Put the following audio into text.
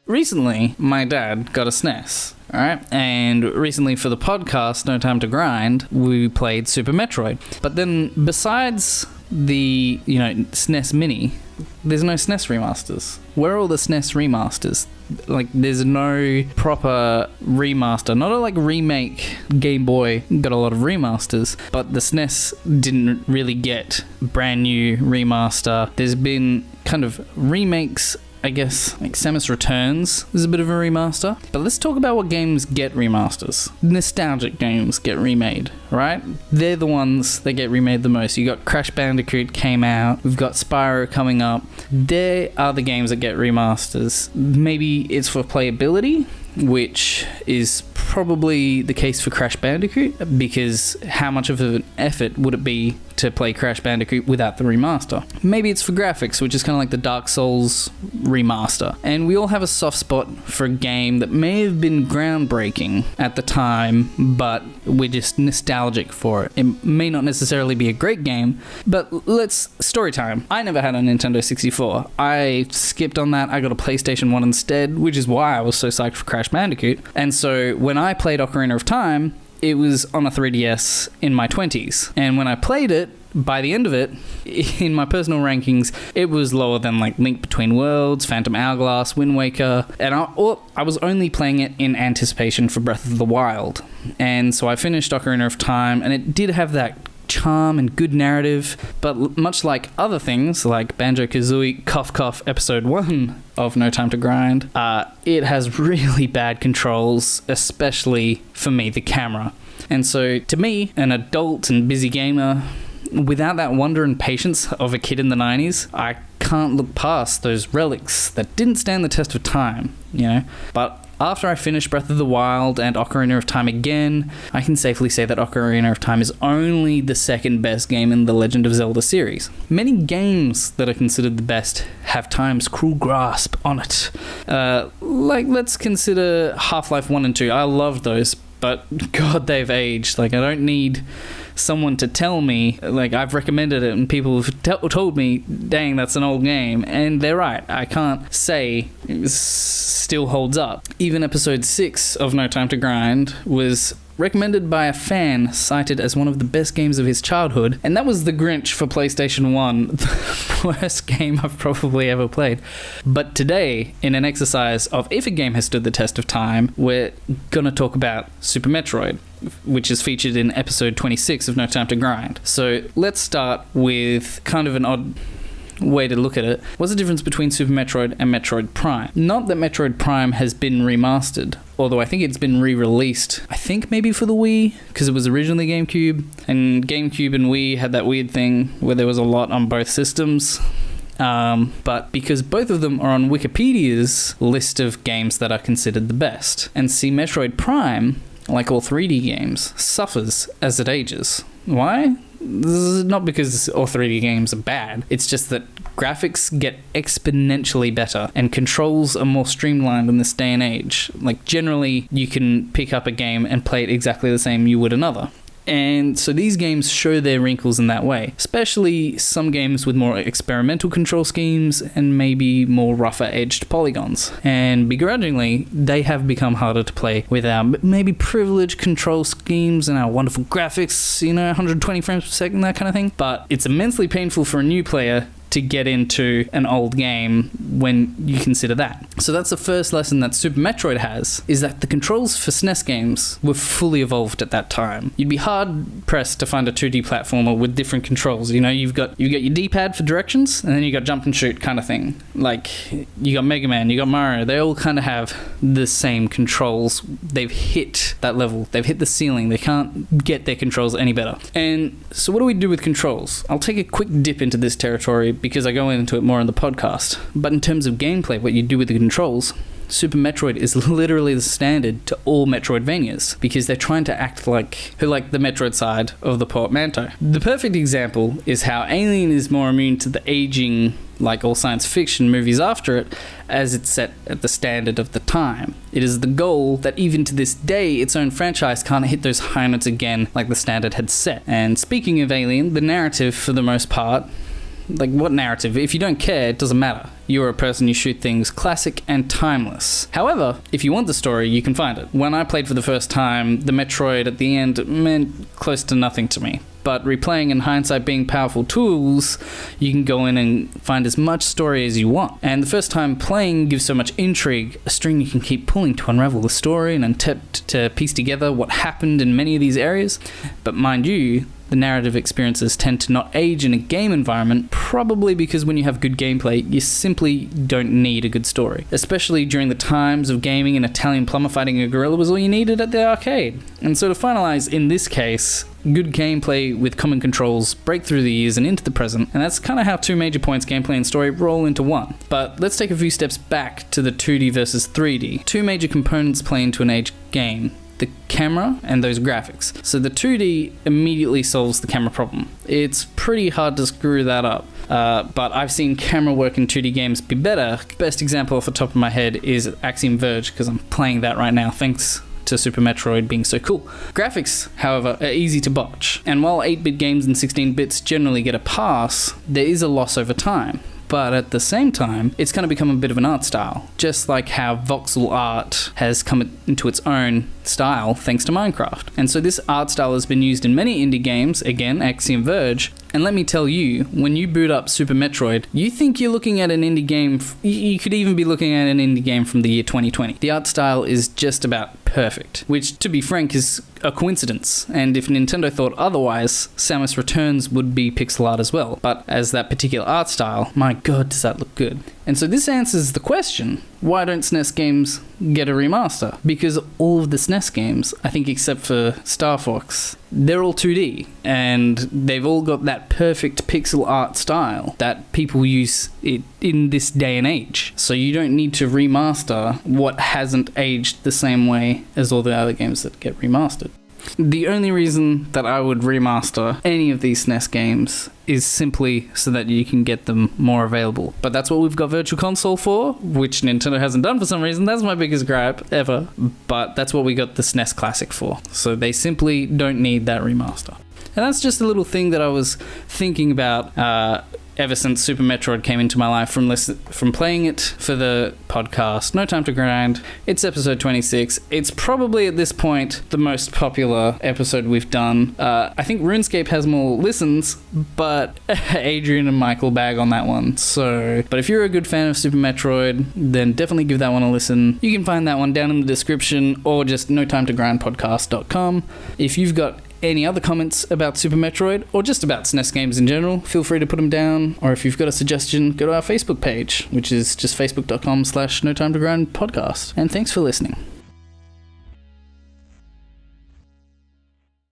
recently, my dad got a SNES. All right, and recently for the podcast, No Time to Grind, we played Super Metroid. But then besides the, SNES Mini, there's no SNES remasters. Where are all the SNES remasters? Like, there's no proper remaster. Not a, remake. Game Boy got a lot of remasters, but the SNES didn't really get brand new remaster. There's been kind of remakes, I guess, like Samus Returns is a bit of a remaster. But let's talk about what games get remasters. Nostalgic games get remade, right? They're the ones that get remade the most. You got Crash Bandicoot came out. We've got Spyro coming up. They are the games that get remasters. Maybe it's for playability, which is probably the case for Crash Bandicoot, because how much of an effort would it be to play Crash Bandicoot without the remaster? Maybe it's for graphics, which is kind of like the Dark Souls remaster. And we all have a soft spot for a game that may have been groundbreaking at the time, but we're just nostalgic for it. It may not necessarily be a great game, but story time. I never had a Nintendo 64. I skipped on that. I got a PlayStation 1 instead, which is why I was so psyched for Crash Bandicoot. And so when I played Ocarina of Time, it was on a 3DS in my 20s. And when I played it, by the end of it, in my personal rankings, it was lower than Link Between Worlds, Phantom Hourglass, Wind Waker, and I was only playing it in anticipation for Breath of the Wild. And so I finished Ocarina of Time, and it did have that charm and good narrative, but much like other things like Banjo-Kazooie Cough Cough Episode 1 of No Time to Grind, it has really bad controls, especially for me, the camera. And so to me, an adult and busy gamer, without that wonder and patience of a kid in the 90s, I can't look past those relics that didn't stand the test of time, But after I finished Breath of the Wild and Ocarina of Time again, I can safely say that Ocarina of Time is only the second best game in the Legend of Zelda series. Many games that are considered the best have Time's cruel grasp on it. Let's consider Half-Life 1 and 2. I love those, but God, they've aged. I don't need someone to tell me, I've recommended it and people have told me, dang, that's an old game, and they're right. I can't say it still holds up. Even episode 6 of No Time to Grind was recommended by a fan, cited as one of the best games of his childhood, and that was The Grinch for PlayStation 1, the worst game I've probably ever played. But today, in an exercise of if a game has stood the test of time, we're gonna talk about Super Metroid, which is featured in episode 26 of No Time to Grind. So let's start with kind of an odd way to look at it. What's the difference between Super Metroid and Metroid Prime? Not that Metroid Prime has been remastered, although I think it's been re-released. I think maybe for the Wii, because it was originally GameCube, and GameCube and Wii had that weird thing where there was a lot on both systems. But because both of them are on Wikipedia's list of games that are considered the best. And see, Metroid Prime, like all 3D games, suffers as it ages. Why? This is not because all 3D games are bad. It's just that graphics get exponentially better and controls are more streamlined in this day and age. Generally, you can pick up a game and play it exactly the same you would another. And so these games show their wrinkles in that way, especially some games with more experimental control schemes and maybe more rougher edged polygons. And begrudgingly, they have become harder to play with our maybe privileged control schemes and our wonderful graphics, 120 frames per second, that kind of thing. But it's immensely painful for a new player to get into an old game when you consider that. So that's the first lesson that Super Metroid has, is that the controls for SNES games were fully evolved at that time. You'd be hard-pressed to find a 2D platformer with different controls. You've got your D-pad for directions, and then you got jump and shoot kind of thing. You got Mega Man, you got Mario, they all kind of have the same controls. They've hit that level. They've hit the ceiling. They can't get their controls any better. And so what do we do with controls? I'll take a quick dip into this territory because I go into it more in the podcast. But in terms of gameplay, what you do with the controls, Super Metroid is literally the standard to all Metroidvanias because they're trying to act like the Metroid side of the portmanteau. The perfect example is how Alien is more immune to the aging, like all science fiction movies after it, as it's set at the standard of the time. It is the goal that even to this day, its own franchise can't hit those high notes again like the standard had set. And speaking of Alien, the narrative, for the most part, Like, what narrative? If you don't care, it doesn't matter. You're a person, you shoot things classic and timeless. However, if you want the story, you can find it. When I played for the first time, the Metroid at the end meant close to nothing to me. But replaying and hindsight being powerful tools, you can go in and find as much story as you want. And the first time playing gives so much intrigue, a string you can keep pulling to unravel the story and attempt to piece together what happened in many of these areas. But mind you, the narrative experiences tend to not age in a game environment, probably because when you have good gameplay, you simply don't need a good story. Especially during the times of gaming, an Italian plumber fighting a gorilla was all you needed at the arcade. And so to finalize, in this case, good gameplay with common controls break through the years and into the present, and that's kind of how two major points, gameplay and story, roll into one. But let's take a few steps back to the 2D versus 3D. Two major components play into an aged game: the camera and those graphics. So the 2D immediately solves the camera problem. It's pretty hard to screw that up. But I've seen camera work in 2D games be better. Best example off the top of my head is Axiom Verge, because I'm playing that right now, thanks to Super Metroid being so cool. Graphics, however, are easy to botch. And while 8-bit games and 16 bits generally get a pass, there is a loss over time. But at the same time, it's going to become a bit of an art style, just like how voxel art has come into its own style thanks to Minecraft. And so this art style has been used in many indie games, again, Axiom Verge. And let me tell you, when you boot up Super Metroid, you think you're looking at an indie game, you could even be looking at an indie game from the year 2020. The art style is just about perfect, which, to be frank, is a coincidence. And if Nintendo thought otherwise, Samus Returns would be pixel art as well. But as that particular art style, my god, does that look good. And so this answers the question, why don't SNES games get a remaster? Because all of the SNES games, I think except for Star Fox, they're all 2D, and they've all got that perfect pixel art style that people use it in this day and age. So you don't need to remaster what hasn't aged the same way as all the other games that get remastered. The only reason that I would remaster any of these SNES games is simply so that you can get them more available. But that's what we've got Virtual Console for, which Nintendo hasn't done for some reason. That's my biggest gripe ever. But that's what we got the SNES Classic for. So they simply don't need that remaster. And that's just a little thing that I was thinking about ever since Super Metroid came into my life from playing it for the podcast, No Time to Grind. It's episode 26. It's probably at this point the most popular episode we've done. I think RuneScape has more listens, but Adrian and Michael bag on that one. But if you're a good fan of Super Metroid, then definitely give that one a listen. You can find that one down in the description or just notimetogrindpodcast.com. If you've got any other comments about Super Metroid or just about SNES games in general, feel free to put them down. Or if you've got a suggestion, go to our Facebook page, which is just facebook.com/notimetogrindpodcast. And thanks for listening.